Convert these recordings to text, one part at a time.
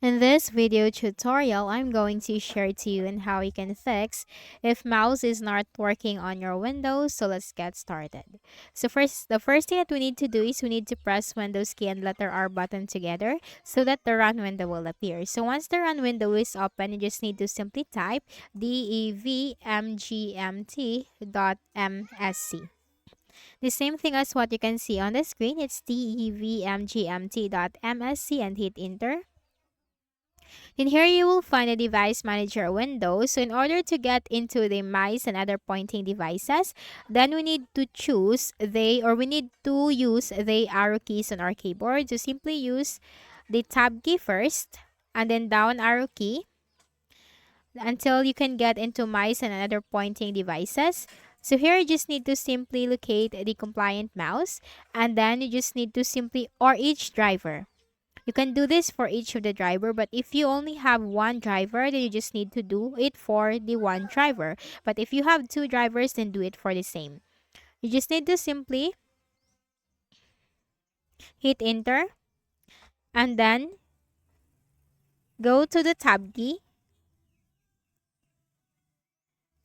In this video tutorial, I'm going to share to you on how you can fix if mouse is not working on your Windows. So let's get started. So the first thing that we need to do is we need to press Windows key and letter R button together so that the run window will appear. So once the run window is open, you just need to simply type devmgmt.msc. The same thing as what you can see on the screen. It's devmgmt.msc and hit enter. In here, you will find a device manager window. So in order to get into the mice and other pointing devices, then we need to we need to use the arrow keys on our keyboard. So simply use the tab key first and then down arrow key until you can get into mice and other pointing devices. So here you just need to simply locate the compliant mouse, and then you just need to simply, or each driver. You can do this for each of the driver, but if you only have one driver, then you just need to do it for the one driver. But if you have two drivers, then do it for the same. You just need to simply hit enter and then go to the tab key.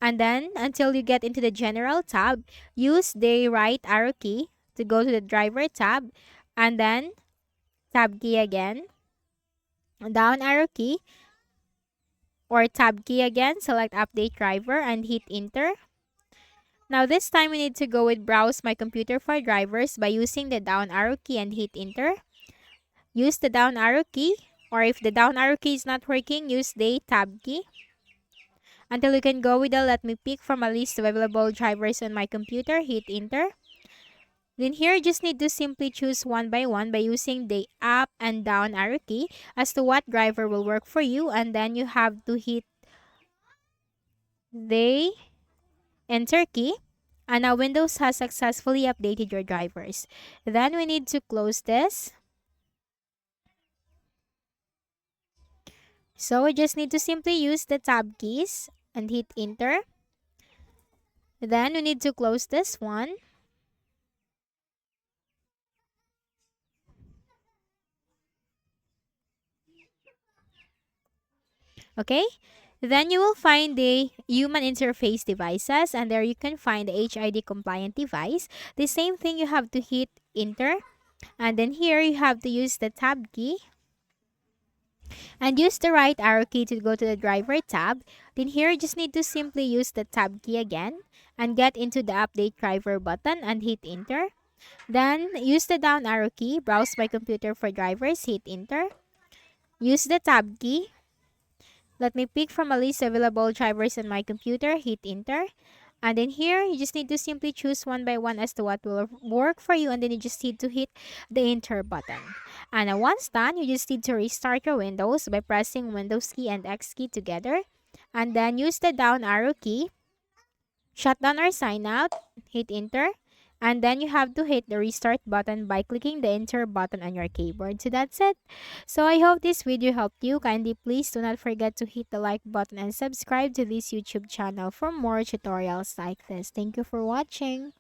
And then until you get into the general tab, use the right arrow key to go to the driver tab, and then tab key again, down arrow key, or tab key again, select update driver and hit enter. Now this time we need to go with browse my computer for drivers by using the down arrow key and hit enter. Use the down arrow key, or if the down arrow key is not working, use the tab key. Until you can go with the let me pick from a list of available drivers on my computer, hit enter. Then here you just need to simply choose one by one by using the up and down arrow key as to what driver will work for you, and then you have to hit the enter key. And now Windows has successfully updated your drivers. Then we need to close this. So we just need to simply use the tab keys and hit enter. Then we need to close this one. Okay, then you will find the human interface devices, and there you can find the HID compliant device. The same thing, you have to hit enter, and then here you have to use the tab key and use the right arrow key to go to the driver tab. Then here you just need to simply use the tab key again and get into the update driver button and hit enter. Then use the down arrow key, browse my computer for drivers, hit enter. Use the tab key. Let me pick from a list of available drivers on my computer, hit enter. And then here, you just need to simply choose one by one as to what will work for you, and then you just need to hit the enter button. And once done, you just need to restart your Windows by pressing Windows key and X key together. And then use the down arrow key, shut down or sign out, hit enter. And then you have to hit the restart button by clicking the enter button on your keyboard. So that's it. So I hope this video helped you. Kindly please do not forget to hit the like button and subscribe to this YouTube channel for more tutorials like this. Thank you for watching.